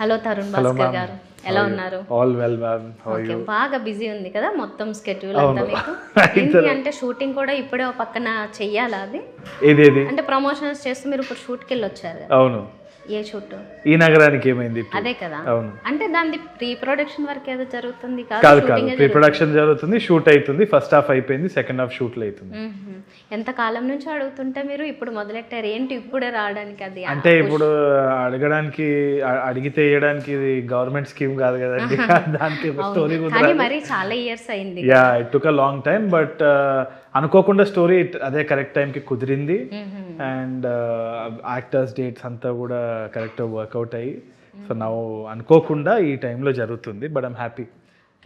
Hello Tarun hello Bhaskar ma'am, గారు, ఎలా ఉన్నారు? All well ma'am. How okay, you? బాగా బిజీ ఉంది కదా మొత్తం స్కెడ్యూల్ అంతా అవును. మీకు. ఏంటి అంటే షూటింగ్ కూడా ఇప్పుడే ఒక పక్కన చెయ్యాలా అది? ఏదేది? అంటే ప్రమోషన్స్ చేస్తూ మీరు ఇప్పుడు షూట్కి వెళ్ళి వచ్చారు కదా. అవును. ఏ షూట్? ఈ నగరానికి ఏమైంది ఇప్పుడు? అదే కదా. అవును. అంటే దాని ప్రీ ప్రొడక్షన్ వర్క్ ఏదో జరుగుతుంది కాదు కాదు, షూటింగ్ ప్రీ ప్రొడక్షన్ జరుగుతుంది, షూట్ అవుతుంది. ఫస్ట్ హాఫ్ అయిపోయింది, సెకండ్ హాఫ్ షూట్లో అవుతుంది. ఎంత కాలం నుంచి అడుగుతుంటే మీరు ఇప్పుడు మొదలెట్టారు, ఏంటి ఇప్పుడే రావడానికి? అది అంటే ఇప్పుడు అడగడానికి అడిగితే వేయడానికి ఇది గవర్నమెంట్ స్కీమ్ కాదు కదండి. దానికి స్టోరీ కానీ మరి చాలా ఇయర్స్ అయింది. Yeah, it took a long time, but అనుకోకుండా స్టోరీ అదే కరెక్ట్ టైంకి కుదిరింది. అండ్ యాక్టర్స్ డేట్స్ అంతా కూడా కరెక్ట్గా వర్కౌట్ అయ్యి, సో నా అనుకోకుండా ఈ టైంలో జరుగుతుంది. But I'm happy.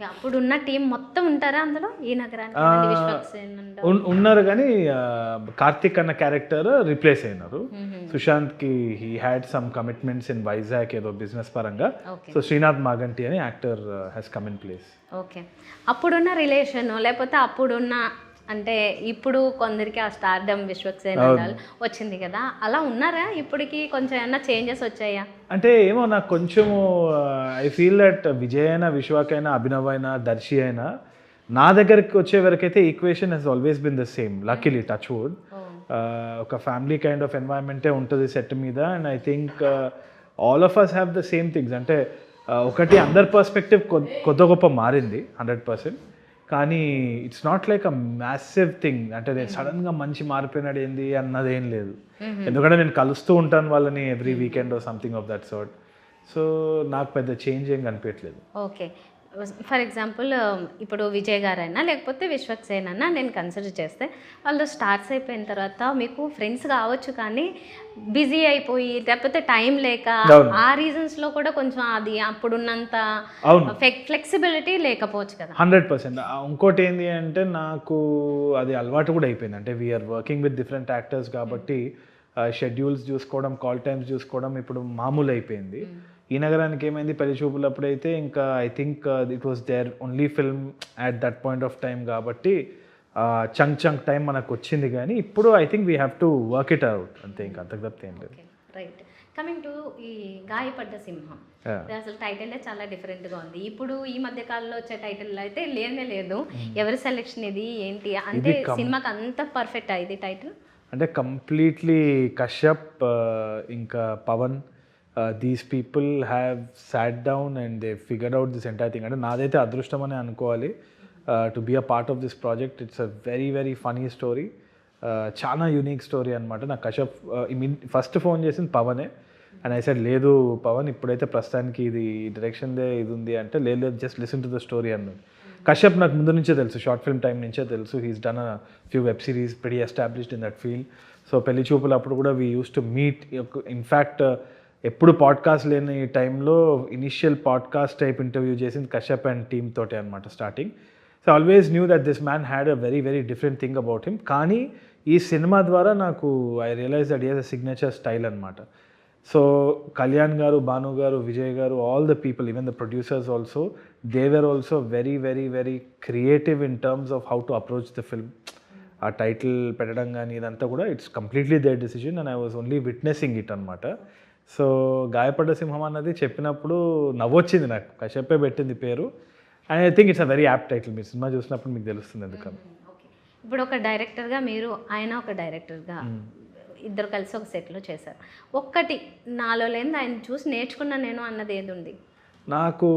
అప్పుడున్న టీం మొత్తం ఉంటారా అందులో? ఈ నగరానికి విశ్వక్సేన్ ఉన్నారు, కానీ కార్తిక్ అన్న క్యారెక్టర్ రీప్లేస్ అయినారు. సుశాంత్కి he had some commitments in Vizag ఏదో బిజినెస్ పరంగా. సో శ్రీనాథ్ మాగంటి అని actor has come in place. Okay, అప్పుడున్న రిలేషన్ లేకపోతే అప్పుడున్న అంటే ఇప్పుడు కొందరికి ఆ స్టార్డమ్ విశ్వక్సేన్ వచ్చింది కదా, అలా ఉన్నారా? ఇప్పటికి కొంచెం ఏమన్నా చేంజెస్ వచ్చాయా? అంటే ఏమో నాకు కొంచెము ఐ ఫీల్ దట్ విజయ్ అయినా, విశ్వాక్ అయినా, అభినవ్ అయినా, దర్శి అయినా నా దగ్గరికి వచ్చే వరకైతే equation he's always been the same. Luckily, touch wood. ఒక ఫ్యామిలీ కైండ్ ఆఫ్ ఎన్వైరన్మెంటే ఉంటుంది సెట్ మీద. And I think all of us have the same things. అంటే ఒకటి అందరి పర్స్పెక్టివ్ కొద్ది గొప్ప మారింది 100%. కానీ it's not like a massive thing. అంటే నేను సడన్గా మంచి మారిపోయినాడు ఏంది అన్నది ఏం లేదు. ఎందుకంటే నేను కలుస్తూ ఉంటాను వాళ్ళని every weekend or something of that sort. So నాకు పెద్ద చేంజ్ ఏం కనిపించట్లేదు. ఓకే, ఫర్ ఎగ్జాంపుల్ ఇప్పుడు విజయ్ గారైనా లేకపోతే విశ్వక్సేన్ అయినా నేను కన్సిడర్ చేస్తే వాళ్ళు స్టార్ట్స్ అయిపోయిన తర్వాత మీకు ఫ్రెండ్స్ కావచ్చు, కానీ బిజీ అయిపోయి లేకపోతే టైం లేక ఆ రీజన్స్లో కూడా కొంచెం అది అప్పుడున్నంత ఫ్లెక్సిబిలిటీ లేకపోవచ్చు కదా. 100%. ఇంకోటి ఏంటి అంటే నాకు అది అలవాటు కూడా అయిపోయింది. అంటే we're working with different actors కాబట్టి షెడ్యూల్స్ చూసుకోవడం, కాల్ టైమ్స్ చూసుకోవడం ఇప్పుడు మామూలు అయిపోయింది. ఈ నగరానికి ఏమైంది, పెళ్లి చూపులప్పుడైతే ఇంకా I think it was there only film at that point of time కాబట్టి చంక్ టైం మనకు వచ్చింది. కానీ ఇప్పుడు I think we have to work it out అంతే, ఇంకా అంతకు తప్ప ఏం లేదు. రైట్, కమింగ్ టు ఈ గాయపడ్డ సింహం, అసలు టైటిల్ చాలా డిఫరెంట్గా ఉంది. ఇప్పుడు ఈ మధ్య కాలంలో వచ్చే టైటిల్ అయితే లేనే లేదు. ఎవరి సెలెక్షన్ ఇది ఏంటి? అంటే సినిమాకి అంత పర్ఫెక్ట్ ఇది టైటిల్? అంటే కంప్లీట్లీ కశ్యప్ ఇంకా Pavan, these people have sat down and they figured out this entire thing. అంటే నాదైతే అదృష్టం అని అనుకోవాలి to be a part of this project. It's a very very funny story, చాలా యూనిక్ స్టోరీ అనమాట. నాకు కశ్యప్ ఫస్ట్ ఫోన్ చేసింది పవనే. అండ్ ఐ సెడ్ లేదు పవన్, ఇప్పుడైతే ప్రస్తుతానికి ఇది డైరెక్షన్దే ఇది ఉంది అంటే, లేదు just listen to the story అన్నది. కశ్యప్ నాకు ముందు నుంచే తెలుసు, షార్ట్ ఫిల్మ్ టైం నుంచే తెలుసు. He's done a few web series, pretty established in that field. So పెళ్లి చూపులు అప్పుడు కూడా we use to meet. In fact ఎప్పుడు పాడ్కాస్ట్ లేని టైంలో ఇనిషియల్ పాడ్కాస్ట్ టైప్ ఇంటర్వ్యూ చేసింది కశ్యప్ అండ్ టీమ్ తోటే అనమాట starting. So always knew that this man had a very very different thing about him. కానీ ఈ సినిమా ద్వారా నాకు I realize that is a signature style అనమాట. So Kalyan garu, Bhanu garu, Vijay garu, all the people, even the producers also, they were also very very very creative in terms of how to approach the film. ఆ title పెట్టడం కానీ ఇదంతా కూడా it's completely their decision and I was only witnessing it అనమాట. So గాయపడ్డ సింహం అన్నది చెప్పినప్పుడు నవ్వొచ్చింది నాకు. కశ్యపే పెట్టింది పేరు. And I think it's a very apt title. మీరు సినిమా చూసినప్పుడు మీకు తెలుస్తుంది ఎందుకని. ఇప్పుడు ఒక డైరెక్టర్గా మీరు, ఆయన ఒక డైరెక్టర్గా ఇద్దరు కలిసి ఒక సెట్లో చేశారు. ఒక్కటి నాలో లేని ఆయన చూసి నేర్చుకున్నా నేను అన్నది ఏది ఉంది? నాకు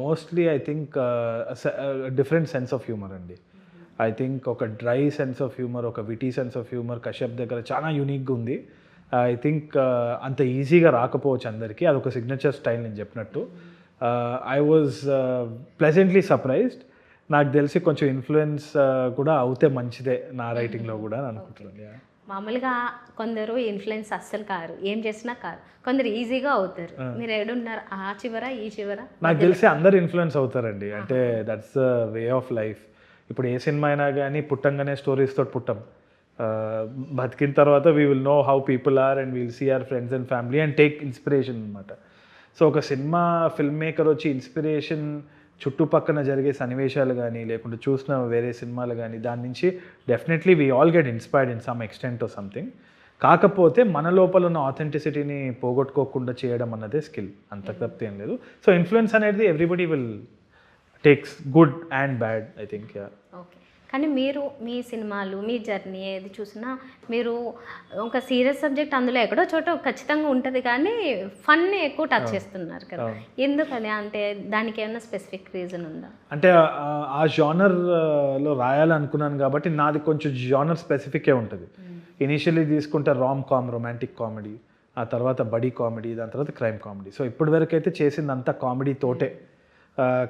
mostly I think different sense of humour అండి. ఐ థింక్ ఒక డ్రై సెన్స్ ఆఫ్ హ్యూమర్, ఒక witty sense of humour Kashyap దగ్గర చాలా యూనిక్గా ఉంది. ఐ థింక్ అంత ఈజీగా రాకపోవచ్చు అందరికీ. అదొక సిగ్నేచర్ స్టైల్ నేను చెప్పినట్టు. I was pleasantly surprised. నాకు తెలిసి కొంచెం ఇన్ఫ్లుయెన్స్ కూడా అవుతే మంచిదే నా రైటింగ్లో కూడా అని అనుకుంటున్నాను. మామూలుగా కొందరు ఇన్ఫ్లుయెన్స్ అస్సలు కారు, ఏం చేసినా కారు. కొందరు ఈజీగా అవుతారు. మీరు ఏడున్నారు, ఆ చివర ఈ చివర? నాకు తెలిసి అందరు ఇన్ఫ్లుయెన్స్ అవుతారండి. అంటే that's the way of life. ఇప్పుడు ఏ సినిమా అయినా కానీ పుట్టంగానే స్టోరీస్ తోటి పుట్టాం. బతికిన తర్వాత we will know how people are and we'll see our friends and family and take inspiration అనమాట. సో ఒక సినిమా ఫిల్మ్ మేకర్ వచ్చి ఇన్స్పిరేషన్ చుట్టుపక్కన జరిగే సన్నివేశాలు కానీ లేకుంటే చూసిన వేరే సినిమాలు కానీ దాని నుంచి definitely we all get inspired in some extent or something. కాకపోతే మన లోపల ఉన్న ఆథెంటిసిటీని పోగొట్టుకోకుండా చేయడం అన్నదే స్కిల్, అంత తప్పితే ఏం లేదు. సో ఇన్ఫ్లుయెన్స్ అనేది everybody will takes good and bad I think. Okay. కానీ మీరు మీ సినిమాలు మీ జర్నీ ఏది చూసినా మీరు ఒక సీరియస్ సబ్జెక్ట్ అందులో ఎక్కడో చోట ఖచ్చితంగా ఉంటుంది, కానీ ఫన్ ఎక్కువ టచ్ చేస్తున్నారు కదా, ఎందుకని? అంటే దానికి ఏమైనా స్పెసిఫిక్ రీజన్ ఉందా? అంటే ఆ జానర్లో రాయాలనుకున్నాను కాబట్టి నాది కొంచెం జానర్ స్పెసిఫికే ఉంటుంది. ఇనీషియలీ తీసుకుంటే రామ్ కామ్, రొమాంటిక్ కామెడీ, ఆ తర్వాత బడీ కామెడీ, దాని తర్వాత క్రైమ్ కామెడీ. సో ఇప్పటి వరకు అయితే చేసిందంతా కామెడీ తోటే.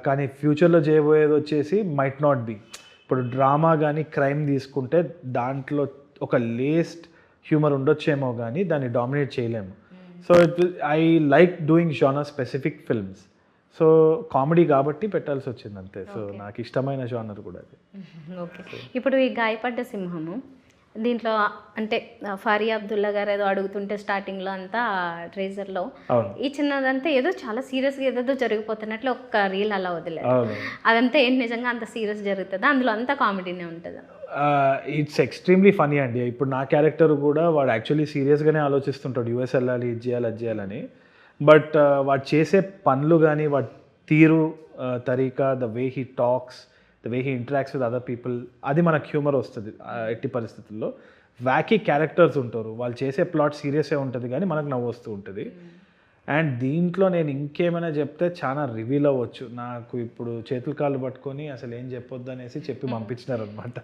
కానీ ఫ్యూచర్లో చేయబోయేది వచ్చేసి మైట్ నాట్ బీ. ఇప్పుడు డ్రామా కానీ క్రైమ్ తీసుకుంటే దాంట్లో ఒక లేస్ట్ హ్యూమర్ ఉండొచ్చేమో కానీ దాన్ని డామినేట్ చేయలేము. So I like doing genre specific films. So comedy కాబట్టి పెట్టాల్సి వచ్చింది అంతే. సో నాకు ఇష్టమైన జానర్ కూడా అది. ఓకే. ఇప్పుడు ఈ గాయపడ్డ సింహము దీంట్లో అంటే ఫారీ అబ్దుల్లా గారు ఏదో అడుగుతుంటే స్టార్టింగ్లో అంతా ట్రేజర్లో ఈ చిన్నదంతా ఏదో చాలా సీరియస్గా ఏదో జరిగిపోతున్నట్లు ఒక రీల్ అలా వదిలేదు. అదంతా ఏంటి నిజంగా అంత సీరియస్ జరుగుతుందా? అందులో అంతా కామెడీనే ఉంటుందా? ఇట్స్ ఎక్స్ట్రీమ్లీ ఫనీ అండి. ఇప్పుడు నా క్యారెక్టర్ కూడా వాడు యాక్చువల్లీ సీరియస్గానే ఆలోచిస్తుంటాడు, యూఎస్ వెళ్ళాలి, ఇది చేయాలి, అది చేయాలని. బట్ వాడు చేసే పనులు కానీ వాడి తీరు, తరీకా, the way he talks, the way he interacts with other people, అది మనకు హ్యూమర్ వస్తుంది ఎట్టి పరిస్థితుల్లో. వ్యాకీ క్యారెక్టర్స్ ఉంటారు, వాళ్ళు చేసే ప్లాట్ సీరియసే ఉంటుంది కానీ మనకు నవ్వు వస్తూ ఉంటుంది. అండ్ దీంట్లో నేను ఇంకేమైనా చెప్తే చాలా రివీల్ అవ్వచ్చు. నాకు ఇప్పుడు చేతులు కాళ్ళు పట్టుకొని అసలు ఏం చెప్పొద్దు అనేసి చెప్పి పంపించినారు అనమాట.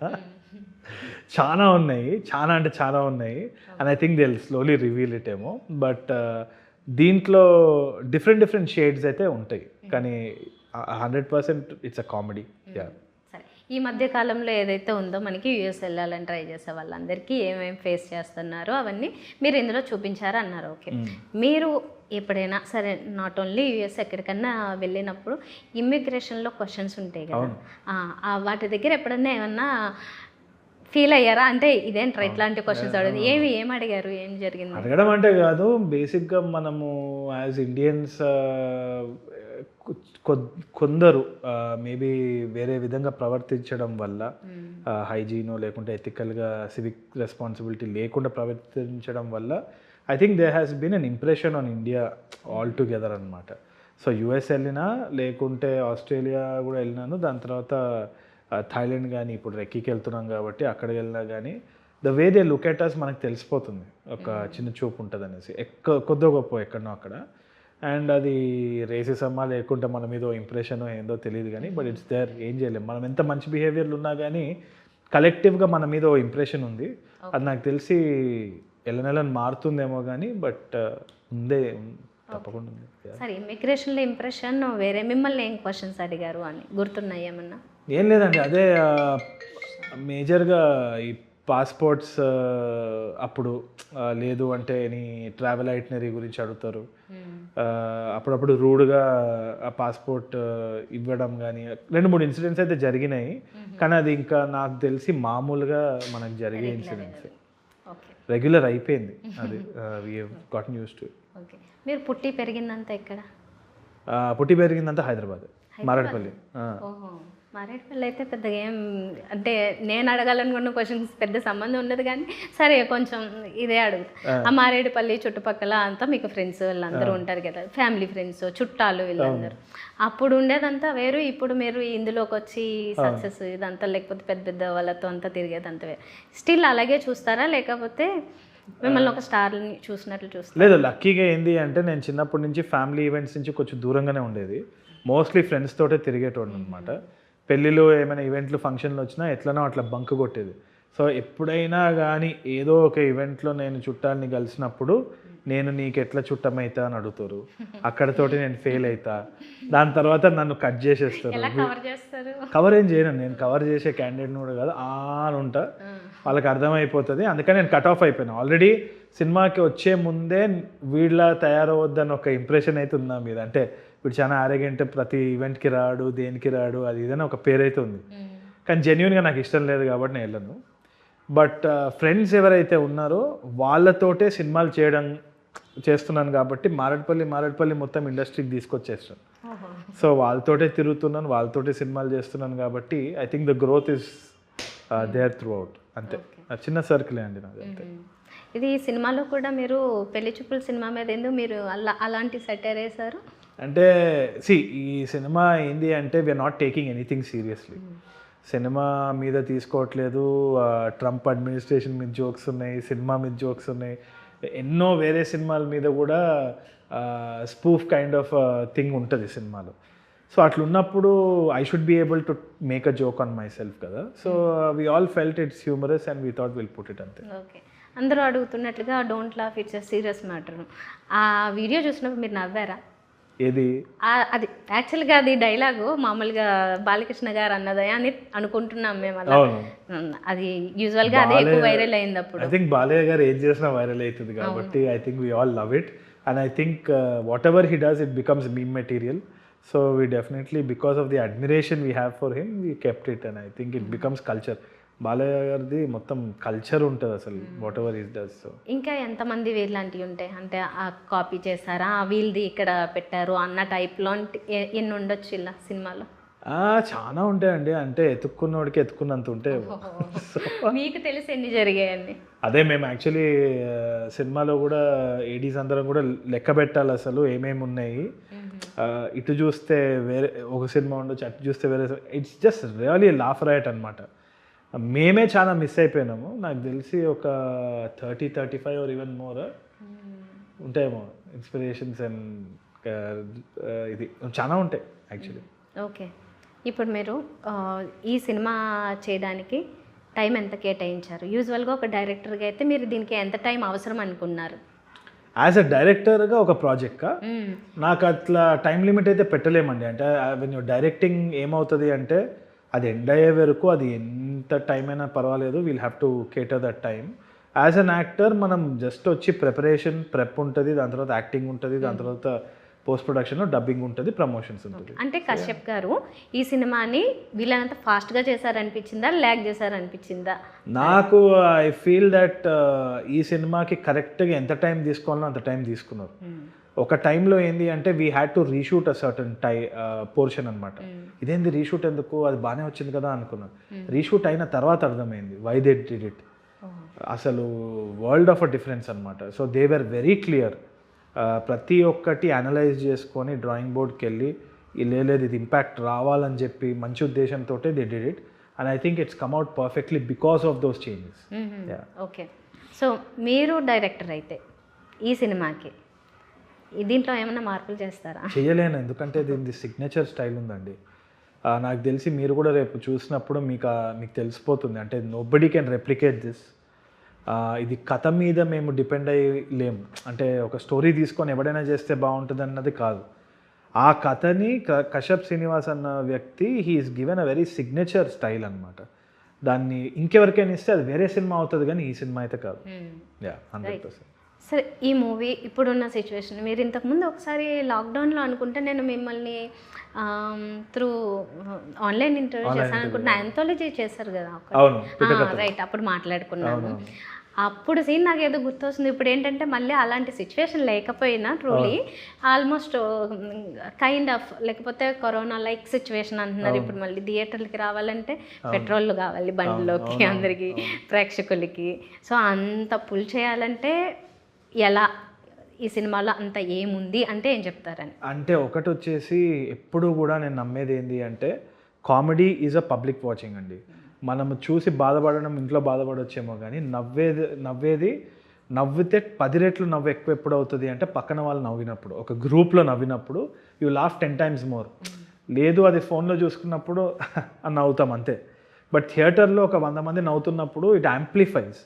చాలా ఉన్నాయి, చాలా అంటే చాలా ఉన్నాయి. And I think they will slowly reveal it ఏమో. బట్ దీంట్లో డిఫరెంట్ షేడ్స్ అయితే ఉంటాయి, కానీ 100% ఇట్స్ అ కామెడీ. సరే, ఈ మధ్య కాలంలో ఏదైతే ఉందో మనకి యూఎస్ వెళ్ళాలని ట్రై చేసే వాళ్ళందరికీ ఏమేమి ఫేస్ చేస్తున్నారో అవన్నీ మీరు ఇందులో చూపించారు అన్నారు. ఓకే, మీరు ఎప్పుడైనా సరే నాట్ ఓన్లీ యూఎస్ ఎక్కడికన్నా వెళ్ళినప్పుడు ఇమ్మిగ్రేషన్లో క్వశ్చన్స్ ఉంటాయి కదా, వాటి దగ్గర ఎప్పుడన్నా ఏమన్నా ఫీల్ అయ్యారా? అంటే ఇదేంట్రా ఇట్లాంటి క్వశ్చన్స్ అడిగింది, ఏం అడిగారు, ఏం జరిగింది? అడగడం అంటే కాదు, బేసిక్గా మనము యాజ్ ఇండియన్స్ కొందరు మేబీ వేరే విధంగా ప్రవర్తించడం వల్ల, హైజీను లేకుంటే ఎథికల్గా సివిక్ రెస్పాన్సిబిలిటీ లేకుండా ప్రవర్తించడం వల్ల I think they has been an impression on India altogether అనమాట. సో యూఎస్ వెళ్ళినా లేకుంటే ఆస్ట్రేలియా కూడా వెళ్ళినాను, దాని తర్వాత థాయిలాండ్ కానీ ఇప్పుడు రెక్కీకి వెళ్తున్నాం కాబట్టి అక్కడికి వెళ్ళినా కానీ the way they look at us మనకు తెలిసిపోతుంది, ఒక చిన్న చూపు ఉంటుంది అనేసి కొద్దో గొప్ప ఎక్కడనో అక్కడ. అండ్ అది రేసిజమా లేకుంటే మన మీద ఇంప్రెషన్ ఏందో తెలియదు కానీ బట్ ఇట్స్ దేర్, ఏం చేయలేం. మనం ఎంత మంచి బిహేవియర్లు ఉన్నా కానీ కలెక్టివ్గా మన మీద ఓ ఇంప్రెషన్ ఉంది. అది నాకు తెలిసి నెలని మారుతుందేమో కానీ బట్ ఉందే, తప్పకుండా ఉంది. సరే, ఇమిగ్రేషన్లో ఇంప్రెషన్ వేరే మిమ్మల్ని ఏం క్వశ్చన్స్ అడిగారు అని గుర్తున్నాయి ఏమన్నా? ఏం లేదండి, అదే మేజర్గా ఈ పాస్పోర్ట్స్ అప్పుడు లేదు అంటే నీ ట్రావెల్ ఐటనరీ గురించి అడుగుతారు. అప్పుడప్పుడు రూడ్గా ఆ పాస్పోర్ట్ ఇవ్వడం కానీ 2-3 ఇన్సిడెంట్స్ అయితే జరిగినాయి. కానీ అది ఇంకా నాకు తెలిసి మామూలుగా మనకు జరిగే ఇన్సిడెంట్స్, రెగ్యులర్ అయిపోయింది అది. We have gotten used to. Okay, మీరు పుట్టి పెరిగిందంతా ఎక్కడ? పుట్టి పెరిగిందంతా హైదరాబాద్, మారేడుపల్లి. ఓహో, మారేడుపల్లి అయితే పెద్దగా ఏం అంటే నేను అడగాలనుకున్న క్వశ్చన్స్ పెద్ద సంబంధం ఉండదు, కానీ సరే కొంచెం ఇదే అడుగుతా. ఆ మారేడుపల్లి చుట్టుపక్కల అంతా మీకు ఫ్రెండ్స్ వీళ్ళందరూ ఉంటారు కదా, ఫ్యామిలీ ఫ్రెండ్స్, చుట్టాలు వీళ్ళందరూ. అప్పుడు ఉండేదంతా వేరు, ఇప్పుడు మీరు ఇందులోకి వచ్చి సక్సెస్ ఇదంతా లేకపోతే పెద్ద పెద్ద వాళ్ళతో అంతా తిరిగేదంతా వేరు. స్టిల్ అలాగే చూస్తారా లేకపోతే మిమ్మల్ని ఒక స్టార్ని చూసినట్లు చూస్తారు? లేదు, లక్కీగా ఏంది అంటే నేను చిన్నప్పటి నుంచి ఫ్యామిలీ ఈవెంట్స్ నుంచి కొంచెం దూరంగానే ఉండేది. మోస్ట్లీ ఫ్రెండ్స్ తోటే తిరిగేటోడు అనమాట. పెళ్ళిలో ఏమైనా ఈవెంట్లు ఫంక్షన్లు వచ్చినా ఎట్లనో అట్లా బంక్ కొట్టేది. సో ఎప్పుడైనా కానీ ఏదో ఒక ఈవెంట్లో నేను చుట్టాలని కలిసినప్పుడు నేను నీకు ఎట్లా చుట్టమవుతా అని అడుగుతారు. అక్కడతోటి నేను ఫెయిల్ అవుతా, దాని తర్వాత నన్ను కట్ చేసేస్తారు. కవర్ ఏం చేయను, నేను కవర్ చేసే క్యాండిడేట్ని కూడా కాదు, అని ఉంటా. వాళ్ళకి అర్థమైపోతుంది, అందుకని నేను కట్ ఆఫ్ అయిపోయాను. ఆల్రెడీ సినిమాకి వచ్చే ముందే వీళ్ళ తయారవద్దని ఒక ఇంప్రెషన్ అయితే ఉంది నా మీద. అంటే వీడు చాలా ఆరోగ్యంటే ప్రతి ఈవెంట్కి రాడు, దేనికి రాడు, అది ఇదని ఒక పేరు అయితే ఉంది. కానీ జెన్యున్గా నాకు ఇష్టం లేదు కాబట్టి నేను వెళ్ళను. బట్ ఫ్రెండ్స్ ఎవరైతే ఉన్నారో వాళ్ళతోటే సినిమాలు చేస్తున్నాను కాబట్టి మారేడుపల్లి మొత్తం ఇండస్ట్రీకి తీసుకొచ్చేస్తాను. సో వాళ్ళతోటే తిరుగుతున్నాను, వాళ్ళతోటే సినిమాలు చేస్తున్నాను కాబట్టి I think the growth is there throughout. అంతే, చిన్న సర్కిలే అండి నాది. అంతే. ఇది ఈ సినిమాలో కూడా మీరు పెళ్లి చూపుల సినిమా మీద ఎందుకు మీరు అలాంటి సెటైర్ వేశారు? అంటే ఈ సినిమా ఏంది అంటే we're not taking anything seriously. Cinema మీద తీసుకోవట్లేదు. ట్రంప్ అడ్మినిస్ట్రేషన్ మీద జోక్స్ ఉన్నాయి, సినిమా మీద జోక్స్ ఉన్నాయి, ఎన్నో వేరే సినిమాల మీద కూడా స్పూఫ్ కైండ్ ఆఫ్ థింగ్ ఉంటుంది సినిమాలో. సో అట్లున్నప్పుడు I should be able to make a joke on myself కదా. So we all felt it's humorous and we thought will put it అంతే. ఓకే. అందరూ అడుగుతున్నట్లుగా don't laugh it's a serious matter. ఆ video చూసినప్పుడు మీరు నవ్వారా? ఏది అది యాక్చువల్గా అది డైలాగు మామూలుగా బాలకృష్ణ గారు అన్నదే అని అనుకుంటున్నాం మేము. అలా అది యూజువల్గా అదే ఎక్కువ వైరల్ అయింది అప్పుడు. ఐ థింక్ బాలయ్య గారు ఏం చేసినా వైరల్ అవుతుంది కాబట్టి I think we all love it and I think what ever he does it becomes meme material. So we definitely because of the admiration we have for him we kept it and I think it becomes culture. Balayya గారిది మొత్తం culture ఉంటుంది అసలు what ever is does. So ఇంకా ఎంతమంది వీళ్ళంటివి ఉంటాయి అంటే copy చేశారా, వీళ్ళది ఇక్కడ పెట్టారు అన్న టైప్లో ఎన్ని ఉండొచ్చు ఇలా సినిమాలో? చాలా ఉంటాయండి. అంటే ఎత్తుక్కున్నోడికి ఎత్తుకున్నంత ఉంటాయి. మీకు తెలిసి ఎన్ని జరిగాయండి? అదే మేము యాక్చువల్లీ సినిమాలో కూడా ఏడీస్ అందరం కూడా లెక్క పెట్టాలి అసలు ఏమేమి ఉన్నాయి. ఇటు చూస్తే వేరే ఒక సినిమా ఉండొచ్చు, అటు చూస్తే వేరే. It's just really laugh right అనమాట. మేమే చాలా మిస్ అయిపోయినాము. నాకు తెలిసి ఒక 30-35 ఆర్ ఈవెన్ మోర్ ఉంటాయేమో ఇన్స్పిరేషన్స్ అండ్ ఇది చాలా ఉంటాయి యాక్చువల్లీ. ఓకే. ఇప్పుడు మీరు ఈ సినిమా చేయడానికి టైం ఎంత కేటాయించారు? యూజువల్గా ఒక డైరెక్టర్గా అయితే మీరు దీనికి ఎంత టైం అవసరం అనుకున్నారు? యాజ్ అ డైరెక్టర్గా ఒక ప్రాజెక్ట్గా నాకు అట్లా టైం లిమిట్ అయితే పెట్టలేమండి. అంటే వెన్ యూ డైరెక్టింగ్ ఏమవుతుంది అంటే అది ఎండ్ అయ్యే వరకు అది ఎంత టైం అయినా పర్వాలేదు, we'll have to కేటర్ that time. As an actor మనం జస్ట్ వచ్చి ప్రెప్ ఉంటుంది, దాని తర్వాత యాక్టింగ్ ఉంటుంది, దాని తర్వాత పోస్ట్ ప్రొడక్షన్లో డబ్బింగ్ ఉంటుంది, ప్రమోషన్స్ ఉంటుంది. అంటే కశ్యప్ గారు ఈ సినిమాని వీళ్ళనంత ఫాస్ట్గా చేశారనిపించిందా, ల్యాగ్ చేశారనిపించిందా? నాకు ఐ ఫీల్ దట్ ఈ సినిమాకి కరెక్ట్గా ఎంత టైం తీసుకోవాలో అంత టైం తీసుకున్నారు. ఒక టైంలో ఏంది అంటే we had to reshoot a certain portion అనమాట. ఇదేంది రీషూట్ ఎందుకు, అది బాగానే వచ్చింది కదా అనుకున్నాను. రీషూట్ అయిన తర్వాత అర్థమైంది వై దే డిడ్ ఇట్. అసలు వరల్డ్ ఆఫ్ అ డిఫరెన్స్ అనమాట. So they were very clear. ప్రతి ఒక్కటి అనలైజ్ చేసుకొని డ్రాయింగ్ బోర్డ్కి వెళ్ళి లేదు ఇది ఇంపాక్ట్ రావాలని చెప్పి మంచి ఉద్దేశంతో they did it and I think it's come out perfectly because of those changes. Okay. So మీరు డైరెక్టర్ అయితే ఈ సినిమాకి దీంట్లో ఏమైనా మార్పులు చేస్తారా? చేయలేను, ఎందుకంటే దీని సిగ్నేచర్ స్టైల్ ఉందండి. నాకు తెలిసి మీరు కూడా రేపు చూసినప్పుడు మీకు తెలిసిపోతుంది. అంటే నోబడీ కెన్ రెప్లికేట్ దిస్. ఇది కథ మీద మేము డిపెండ్ అయ్యి లేము. అంటే ఒక స్టోరీ తీసుకొని ఎవడైనా చేస్తే బాగుంటుంది అన్నది కాదు. ఆ కథని కశ్యప్ శ్రీనివాస్ అన్న వ్యక్తి he's given a very signature style అనమాట. దాన్ని ఇంకెవరికైనా ఇస్తే అది వేరే సినిమా అవుతుంది, కానీ ఈ సినిమా అయితే కాదు. 100%. సరే, ఈ మూవీ ఇప్పుడున్న సిచ్యువేషన్ మీరు ఇంతకుముందు ఒకసారి లాక్డౌన్లో అనుకుంటే నేను మిమ్మల్ని త్రూ ఆన్లైన్ ఇంటర్వ్యూ చేశాను అనుకుంటున్నా. యాంథాలజీ చేశారు కదా, రైట్, అప్పుడు మాట్లాడుకున్నాను. అప్పుడు సీన్ నాకు ఏదో గుర్తొస్తుంది. ఇప్పుడు ఏంటంటే మళ్ళీ అలాంటి సిచ్యువేషన్ లేకపోయినా ట్రూలీ ఆల్మోస్ట్ కైండ్ ఆఫ్ లేకపోతే కరోనా లైక్ సిచ్యువేషన్ అంటున్నారు. ఇప్పుడు మళ్ళీ థియేటర్లకి రావాలంటే పెట్రోల్ కావాలి బండిలోకి, అందరికీ ప్రేక్షకులకి. సో అంత పుల్ చేయాలంటే ఎలా, ఈ సినిమాలో అంత ఏముంది అంటే ఏం చెప్తారని? అంటే ఒకటి వచ్చేసి ఎప్పుడు కూడా నేను నమ్మేది ఏంటి అంటే comedy is a public watching అండి. మనం చూసి బాధపడడం ఇంట్లో బాధపడొచ్చేమో, కానీ నవ్వితే 10 రెట్లు నవ్వు ఎక్కువ ఎప్పుడు అవుతుంది అంటే పక్కన వాళ్ళు నవ్వినప్పుడు, ఒక గ్రూప్లో నవ్వినప్పుడు యూ లాఫ్ 10 times మోర్. లేదు అది ఫోన్లో చూసుకున్నప్పుడు అని నవ్వుతాం అంతే. బట్ థియేటర్లో ఒక 100 మంది నవ్వుతున్నప్పుడు it amplifies.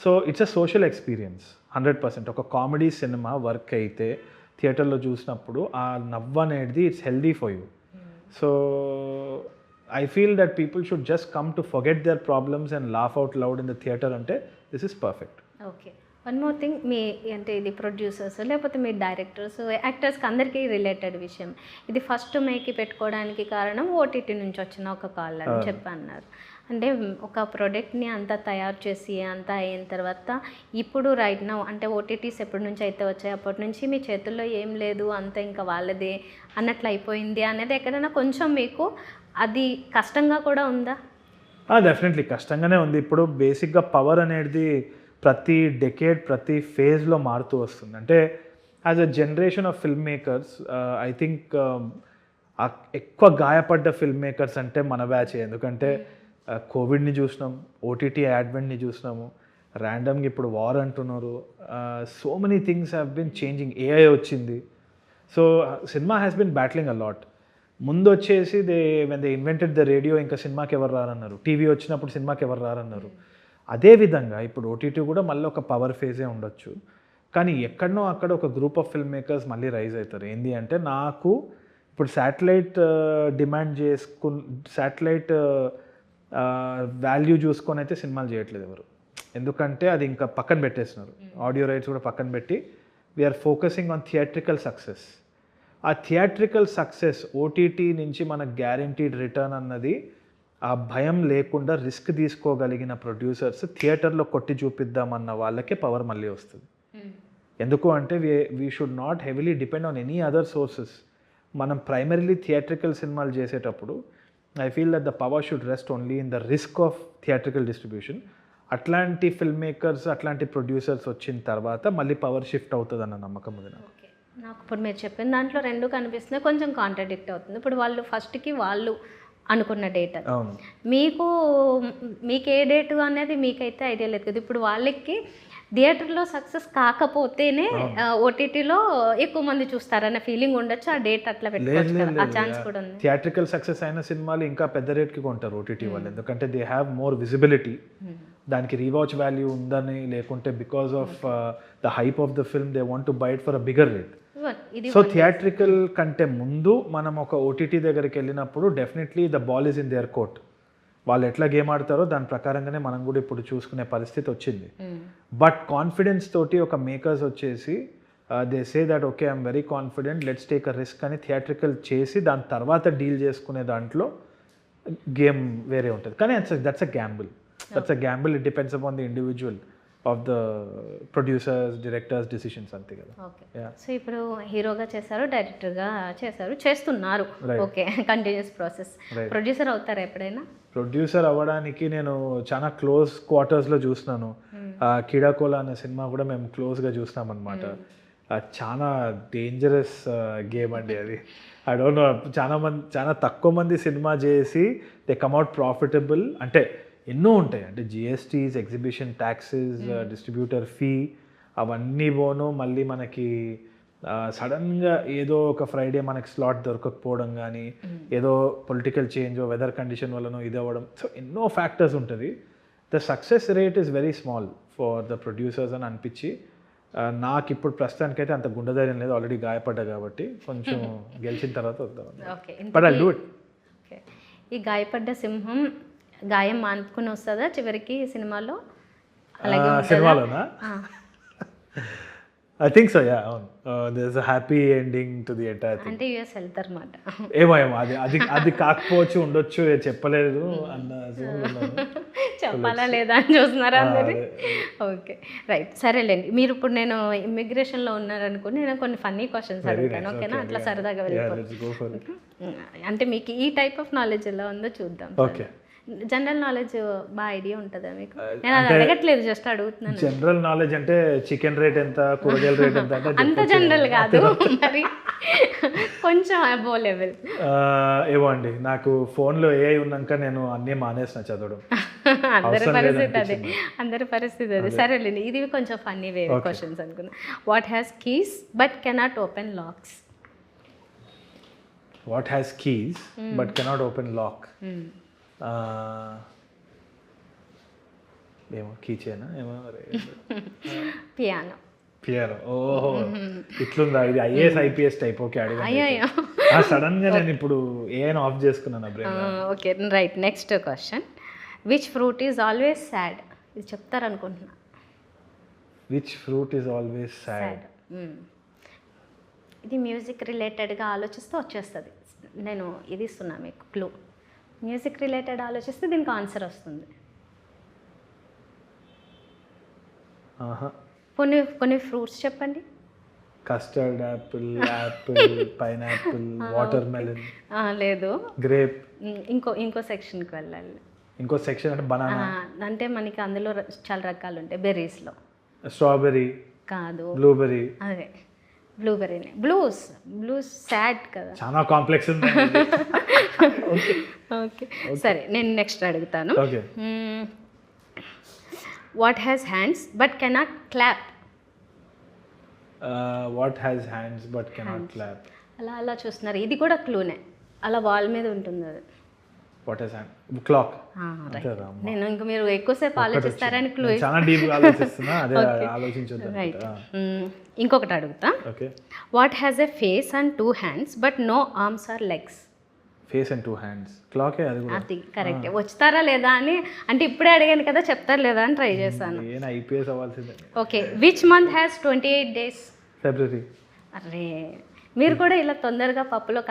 So it's a social experience 100%. ఒక కామెడీ సినిమా వర్క్ అయితే థియేటర్లో చూసినప్పుడు ఆ నవ్వు అనేది it's healthy for you. So I feel that people should just come to forget their problems and laugh out loud in the theatre ante this is perfect. Okay, one more thing, మీ అంటే ఇది producers లేకపోతే మీ directors యాక్టర్స్కి అందరికీ related విషయం. ఇది first మేకి పెట్టుకోవడానికి కారణం OTT నుంచి వచ్చిన ఒక కాల్ అని చెప్పన్నారు. అంటే ఒక ప్రోడక్ట్ని అంతా తయారు చేసి అంతా అయిన తర్వాత ఇప్పుడు రైట్ నౌ అంటే ఓటీటీస్ ఎప్పటి నుంచి అయితే వచ్చాయి అప్పటి నుంచి మీ చేతుల్లో ఏం లేదు, అంతా ఇంకా వాళ్ళదే అన్నట్లు అయిపోయింది అనేది ఎక్కడైనా కొంచెం మీకు అది కష్టంగా కూడా ఉందా? డెఫినెట్లీ కష్టంగానే ఉంది. ఇప్పుడు బేసిక్గా పవర్ అనేది ప్రతి డెకేడ్ ప్రతి ఫేజ్లో మారుతూ వస్తుంది. అంటే as a generation of film makers I think ఎక్కువ గాయపడ్డ ఫిల్మ్ మేకర్స్ అంటే మన బ్యాచ్. ఎందుకంటే కోవిడ్ని చూసినాం, ఓటీటీ యాడ్వెంట్ని చూసినాము, ర్యాండమ్గా ఇప్పుడు వార్ అంటున్నారు. So many things have been changing. AI వచ్చింది. So cinema has been battling a lot. ముందు వచ్చేసి when they invented the radio ఇంకా సినిమాకి ఎవరు రారన్నారు, టీవీ వచ్చినప్పుడు సినిమాకి ఎవరు రారన్నారు. అదేవిధంగా ఇప్పుడు ఓటీటీ కూడా మళ్ళీ ఒక పవర్ ఫేజే ఉండొచ్చు. కానీ ఎక్కడనో అక్కడ ఒక గ్రూప్ ఆఫ్ ఫిల్మ్ మేకర్స్ మళ్ళీ రైజ్ అవుతారు. ఏంటి అంటే నాకు ఇప్పుడు శాటిలైట్ డిమాండ్ శాటిలైట్ వాల్యూ చూసుకొని అయితే సినిమాలు చేయట్లేదు ఎవరు. ఎందుకంటే అది ఇంకా పక్కన పెట్టేస్తున్నారు. ఆడియో రైట్స్ కూడా పక్కన పెట్టి we're focusing on theatrical success. ఆ థియేట్రికల్ సక్సెస్ ఓటీటీ నుంచి మనకు గ్యారంటీడ్ రిటర్న్ అన్నది ఆ భయం లేకుండా రిస్క్ తీసుకోగలిగిన ప్రొడ్యూసర్స్ థియేటర్లో కొట్టి చూపిద్దామన్న వాళ్ళకే పవర్ మళ్ళీ వస్తుంది. ఎందుకు అంటే we should not heavily depend on any other sources. మనం ప్రైమరీలీ థియేట్రికల్ సినిమాలు చేసేటప్పుడు I feel that the power should rest only in the risk of theatrical distribution. అట్లాంటి ఫిల్మ్ మేకర్స్, అట్లాంటి ప్రొడ్యూసర్స్ వచ్చిన తర్వాత మళ్ళీ పవర్ షిఫ్ట్ అవుతుంది అన్న నమ్మకం ఉంది నాకు. నాకు ఇప్పుడు మీరు చెప్పిన దాంట్లో రెండు కనిపిస్తున్నాయి, కొంచెం కాంట్రడిక్ట్ అవుతుంది. ఇప్పుడు వాళ్ళు ఫస్ట్కి వాళ్ళు అనుకున్న డేట్ అది, మీకు ఏ డేటు అనేది మీకైతే ఐడియా లేదు కదా. ఇప్పుడు వాళ్ళకి థియేటర్లో సక్సెస్ కాకపోతేనే ఓటీటీలో ఎక్కువ మంది చూస్తారన్న ఫీలింగ్ ఉండొచ్చు. ఆ డేట్ అట్లా పెట్టుకోవచ్చు, ఆ ఛాన్స్ కూడా ఉంది. థియేట్రికల్ సక్సెస్ అయిన సినిమాలు ఇంకా పెద్ద రేట్కి కొంటారు ఓటీటీ వాళ్ళు. ఎందుకంటే దే హ్యావ్ మోర్ విజిబిలిటీ. దానికి రీవాచ్ వాల్యూ ఉందని, లేకుంటే because of the hype of the film they want to buy it for a bigger rate. So theatrical కంటే ముందు మనం ఒక ఓటీటీ దగ్గరికి వెళ్ళినప్పుడు definitely the ball is in there court. వాళ్ళు ఎట్లా గేమ్ ఆడతారో దాని ప్రకారంగానే మనం కూడా ఇప్పుడు చూసుకునే పరిస్థితి వచ్చింది. బట్ కాన్ఫిడెన్స్ తోటి ఒక మేకర్స్ వచ్చేసి they say that okay I'm very confident, let's take a risk అని థియేట్రికల్ చేసి దాని తర్వాత డీల్ చేసుకునే దాంట్లో గేమ్ వేరే ఉంటుంది. కానీ that's a Gamble. It depends upon the individual of the producers, directors decisions, అంతే కదా. ఓకే, సో ఇప్పుడు హీరోగా చేశారు, డైరెక్టర్గా చేస్తున్నారు. Okay, continuous process. ప్రొడ్యూసర్ అవుతారా ఎప్పుడైనా? ప్రొడ్యూసర్ అవ్వడానికి నేను చాలా క్లోజ్ క్వార్టర్స్లో చూసినాను. కిడాకోలా అనే సినిమా కూడా మేము క్లోజ్గా చూసినాం అనమాట. చాలా డేంజరస్ గేమ్ అండి అది. ఐ డోంట్ నో, చాలా తక్కువ మంది సినిమా చేసి దే కమ్అట్ ప్రాఫిటబుల్. అంటే ఎన్నో ఉంటాయి, అంటే GSTs, exhibition taxes, distributor fee, అవన్నీ పోను మళ్ళీ మనకి సడన్గా ఏదో ఒక ఫ్రైడే మనకి స్లాట్ దొరకకపోవడం కానీ, ఏదో పొలిటికల్ చేంజ్, వెదర్ కండిషన్ వల్లనో ఇది అవ్వడం. సో ఎన్నో ఫ్యాక్టర్స్ ఉంటుంది. The success rate is very small for the producers అని అనిపించి నాకు ఇప్పుడు ప్రస్తుతానికైతే అంత గుండెధైర్యం లేదు. ఆల్రెడీ గాయపడ్డా కాబట్టి కొంచెం గెలిచిన తర్వాత వద్దాం. But I do it. ఈ గాయపడ్డ సింహం గాయం మానుకుని వస్తుందా చివరికి సినిమాలో? సినిమాలోనా? I think so, yeah. There's a happy ending to the entire thing. అంటే యూఎస్ వెళ్తారు అన్నమాట. ఏమో అది కాకపోవచ్చు, ఉండొచ్చు, చెప్పలేదు అన్న చెప్పాలా లేదా అని చూస్తున్నారా అందరి? ఓకే, రైట్, సరేలేండి. మీరు ఇప్పుడు నేను ఇమ్మిగ్రేషన్లో ఉన్నారనుకుని నేను కొన్ని ఫన్నీ క్వశ్చన్స్ అడుగుతాను, ఓకేనా? అట్లా సరదాగా వెళ్ళిపోతాను. అంటే మీకు ఈ టైప్ ఆఫ్ నాలెడ్జ్ ఎలా ఉందో చూద్దాం. ఓకే, జనరల్ నాలెడ్జ్ బాగా ఐడియా ఉంటుందా మీకు? నేను అది అడగట్లేదు, జస్ట్ అడుగుతున్నాను. జనరల్ నాలెడ్జ్ అంటే చికెన్ రేట్ ఎంత, కూరగాయల రేట్ ఎంత, అంత జనరల్ కాదు, మరి కొంచెం అబో లెవెల్. ఏమో అండి, నాకు ఫోన్లో ఏఐ ఉన్నాక నేను అన్నీ మానేసిన చదవడం. అందరి పరిస్థితి అది. సరేలేండి, ఇది కొంచెం ఫన్నీ వే క్వశ్చన్స్ అనుకున్నా. What has keys but cannot open locks? What has keys but cannot open lock? ఏమో కీచేనా ఏమో. పియానో. ఓహో, ఇట్లుందా ఇది? IAS IPS type. ఓకే, అడిగా సడన్ గా నేను ఇప్పుడు ఏఐని ఆఫ్ చేసుకున్నాను brain. Okay, right. Next question, which fruit is always sad? ఇది చెప్తారనుకుంటున్నా. Which fruit is always sad? ఇది మ్యూజిక్ రిలేటెడ్గా ఆలోచిస్తూ వచ్చేస్తుంది. నేను ఇది ఇస్తున్నా మీకు క్లూ. మ్యూజిక్ రిలేటెడ్ ఆలోచిస్తే దీనికి ఆన్సర్ వస్తుంది. కొన్ని ఫ్రూట్స్ చెప్పండి. Custard Apple, pineapple, water melon. లేదు, గ్రేప్. ఇంకో సెక్షన్కి వెళ్ళాలి. ఇంకో సెక్షన్ అంటే బనానా, అంటే మనకి అందులో చాలా రకాలు ఉంటాయి. బెర్రీస్లో స్ట్రాబెర్రీ, కాదు, బ్లూబెర్రీ. అదే బ్లూబెర్రీనే. బ్లూస్ సాడ్ కదా. చాలా కాంప్లెక్స్ ఉంది. ఓకే సరే, నేను నెక్స్ట్ అడుగుతాను. Okay. What has hands but cannot clap? What has hands but cannot clap? అలా చూస్తున్నారు, ఇది కూడా క్లూనే. అలా వాల్ మీద ఉంటుంది అది. What has hand? క్లాక్. నేను ఇంకా మీరు ఎక్కువసేపు ఆలోచిస్తారని క్లూ. చాలా డీప్ గా ఆలోచిస్తున్నా, అదే ఆలోచించొద్దు. రైట్. ఇంకొకటి అడుగుతా. Okay. What has a face and 2 hands but no arms or legs? Face and 2 hands. క్లాకే అది కూడా. అది కరెక్ట్. వచ్చుతారా లేదా అని, అంటే ఇప్పుడే అడిగాను కదా, చెప్తారు లేదా అని ట్రై చేశాను. నేను ఐపీఎస్ అవ్వాల్సిందే. Okay. Which month has 28 days? ఫిబ్రవరి. అరే, మీరు కూడా ఇలా తొందరగా పప్పులో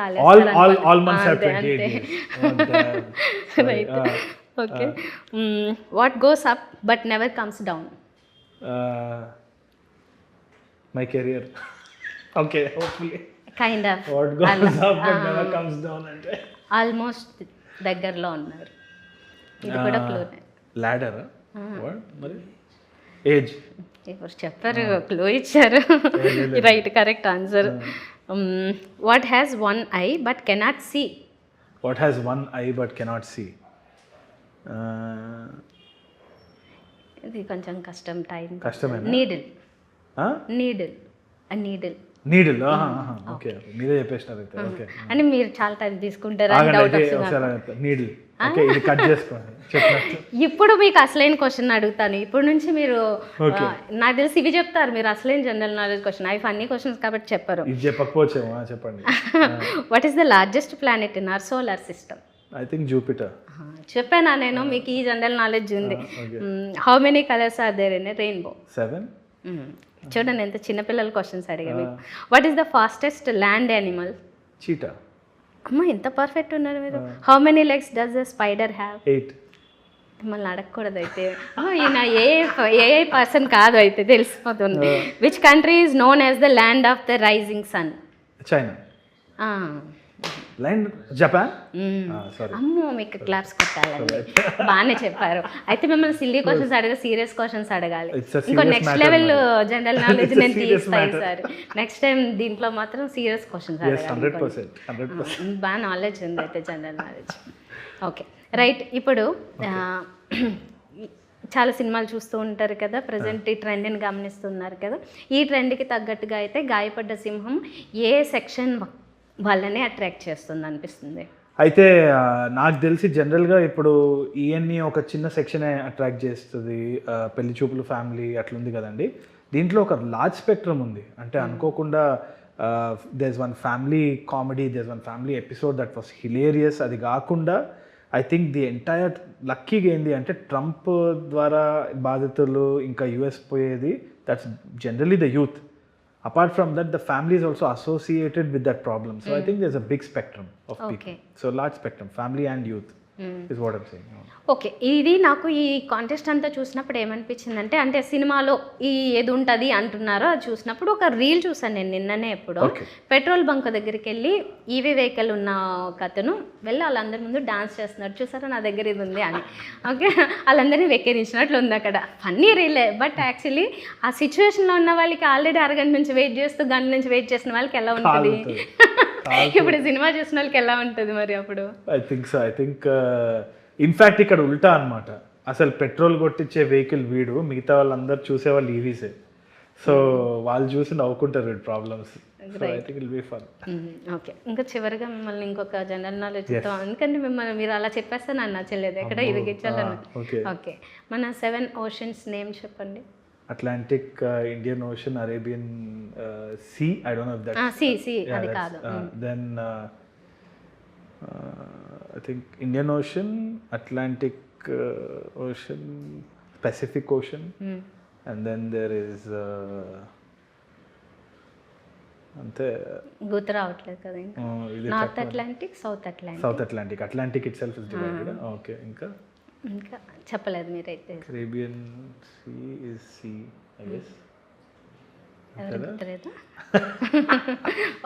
all months have 28 days. Right. Okay. What goes up but never comes down? My career. Okay, hopefully. Kind of. What goes up but never comes down అంటే almost దగ్గరలో ఉన్నారు. ఇది కూడా క్లూనే. లాడర్. వాట్ మరి? ఏజ్. ఇప్పుడు చెప్పారు, క్లూ ఇచ్చారు. Right, correct answer. What has 1 eye but cannot see? What has 1 eye but cannot see? ఇది కొంచెం కష్టం. టైం కష్టమేనా? నీడిల్. నీడిల్. నీడిల్. ఓకే, మీరే చెప్పేసినారు అయితే. ఓకే. అని మీరు చాలా టైం తీసుకుంటారా అని డౌట్ వస్తుంది. నీడిల్. ఓకే, ఇది కట్ చేసుకోండి చెప్పినట్టు. ఇప్పుడు మీకు అసలైన క్వశ్చన్ అడుగుతాను. ఇప్పుడు నుంచి మీరు నాకు తెలిసి ఇవి చెప్తారు మీరు, అసలైన జనరల్ నాలెడ్జ్ క్వశ్చన్. అవి ఫన్నీ క్వశ్చన్స్ కాబట్టి చెప్పరు. ఇది చెప్పకపోవచ్చేమో, చెప్పండి. What is the largest planet in our solar system? I think Jupiter. చెప్పానా నేను మీకు ఈ జనరల్ నాలెడ్జ్ ఉంది. How many colours are there in a rainbow? 7. చూడండి ఎంత చిన్నపిల్లల క్వశ్చన్స్ అడిగాను. What is the fastest land animal? Cheetah. అమ్మ, ఎంత పర్ఫెక్ట్ ఉన్నారు మీరు. How many legs does the spider have? 8. మిమ్మల్ని అడగకూడదు అయితే. ఈయన ఏ పర్సన్ కాదు అయితే, తెలిసిపోతుంది. Which country is known as the land of the rising sun? China. Land Japan. Sorry. అమ్మో, మీకు క్లాప్స్ కొట్టాలండి, బాగానే చెప్పారు. అయితే మిమ్మల్ని సిల్లీ క్వశ్చన్స్ అడగ, సీరియస్ క్వశ్చన్స్ అడగాలి. ఇంకో నెక్స్ట్ లెవెల్ జనరల్ నాలెడ్జ్ నేను తీస్తాను సార్. నెక్స్ట్ టైం దీంట్లో మాత్రం సీరియస్ క్వశ్చన్స్ అడగాలి. 100%. బాగా నాలెడ్జ్ ఉంది అయితే, జనరల్ నాలెడ్జ్. Okay right. ఇప్పుడు చాలా సినిమాలు చూస్తూ ఉంటారు కదా, ప్రజెంట్ ఈ ట్రెండ్ని గమనిస్తున్నారు కదా. ఈ ట్రెండ్కి తగ్గట్టుగా అయితే గాయపడ్డ సింహం ఏ సెక్షన్ వాళ్ళనే అట్రాక్ట్ చేస్తుంది అనిపిస్తుంది? అయితే నాకు తెలిసి జనరల్గా ఇప్పుడు ఈఎన్ఈ ఒక చిన్న సెక్షనే అట్రాక్ట్ చేస్తుంది. పెళ్లి చూపులు ఫ్యామిలీ అట్లుంది కదండి. దీంట్లో ఒక లార్జ్ స్పెక్ట్రమ్ ఉంది. అంటే అనుకోకుండా there is one family comedy, there is one family episode that was hilarious. అది కాకుండా ఐ థింక్ ది ఎంటైర్ లక్కీగా ఏంది అంటే ట్రంప్ ద్వారా బాధితులు ఇంకా యుఎస్ పోయేది, that's generally the youth. Apart from that, the family is also associated with that problem. So I think there's a big spectrum of people. So large spectrum, family and youth is what I'm saying. Okay. ఇది నాకు ఈ contest అంతా చూసినప్పుడు ఏమనిపించిందంటే, అంటే సినిమాలో ఈ ఏది ఉంటుంది అంటున్నారో అది చూసినప్పుడు ఒక రీల్ చూసాను నేను నిన్ననే. ఎప్పుడో పెట్రోల్ బంక్ దగ్గరికి వెళ్ళి ఈవీ వెహికల్ ఉన్న ఒక అతను వెళ్ళి వాళ్ళందరి ముందు డాన్స్ చేస్తున్నాడు. చూసారా, నా దగ్గర ఇది ఉంది అని. ఓకే, వాళ్ళందరినీ వెక్కిరించినట్లు ఉంది అక్కడ. ఫన్నీ రీలే, బట్ యాక్చువల్లీ ఆ సిచ్యువేషన్లో ఉన్న వాళ్ళకి ఆల్రెడీ అరగంట నుంచి వెయిట్ చేస్తూ గంట నుంచి వెయిట్ చేసిన వాళ్ళకి ఎలా ఉంటుంది, ఇప్పుడు సినిమా చూసిన వాళ్ళకి ఎలా ఉంటుంది మరి అప్పుడు? ఐ థింక్ ఇన్ఫ్యాక్ట్ ఇక్కడ ఉల్టా అనమాట. అసలు పెట్రోల్ కొట్టించే వెహికల్ వీడు, మిగతా వాళ్ళందరూ చూసేవాళ్ళు ఈవీసే. సో వాళ్ళు చూసి నవ్వుకుంటారు వీడు ప్రాబ్లమ్స్. ఓకే. ఇంకా చివరిగా మిమ్మల్ని ఇంకొక జనరల్ నాలెడ్జ్తో, ఎందుకంటే మిమ్మల్ని మీరు అలా చెప్పేస్తే నాకు నచ్చలేదు, ఎక్కడ ఇరిగించాలని. ఓకే, మన 7 oceans నేమ్ చెప్పండి. Atlantic, Indian ocean, Arabian sea. I don't know if that sea అది కాదు. Then I think Indian Ocean, Atlantic Ocean, Pacific Ocean, and then there is ante గుర్తు రావట్లేదు కదా ఇంకా. North Atlantic, south Atlantic. Atlantic itself is divided. Okay, ఇంకా చెప్పలేదు మీరైతే. Caribbean Sea is sea, I guess. ఎవరు గుర్తులేదు.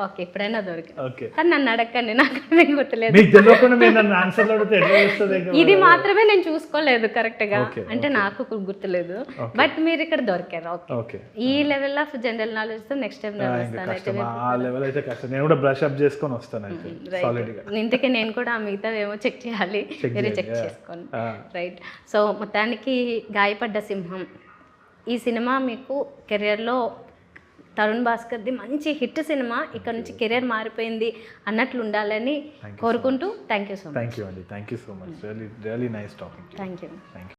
ఓకే, ఇప్పుడైనా దొరికింది. ఓకే, కానీ నన్ను అడగండి, నాకు అదే గుర్తులేదు. మీకు తెలియకుండా మీరు నన్ను ఆన్సర్లు అడిగితే ఎట్లా వస్తుంది? ఇది మాత్రమే నేను చూసుకోలేదు కరెక్ట్గా, Okay, అంటే నాకు గుర్తులేదు. బట్ మీరు ఇక్కడ దొరికారు. ఓకే, ఓకే, ఈ లెవెల్ ఆఫ్ జనరల్ నాలెడ్జ్ తో నెక్స్ట్ టైం నేను వస్తాను. కష్టం, ఆ లెవెల్ అయితే కష్టం. నేను కూడా బ్రష్ అప్ చేసుకొని వస్తాను అయితే సాలిడ్గా. ఇంతకీ నేను కూడా మిగతా ఏమో చెక్ చేయాలి, మీరు చెక్ చేసుకోండి. రైట్. సో మొత్తానికి గాయపడ్డ సింహం ఈ సినిమా మీకు కెరియర్లో తరుణ్ భాస్కర్ది మంచి హిట్ సినిమా, ఇక్కడ నుంచి కెరియర్ మారిపోయింది అన్నట్లు ఉండాలని కోరుకుంటూ thank you so much. Thank you అండి, thank you so much. Really nice talking. Thank you. Thank you.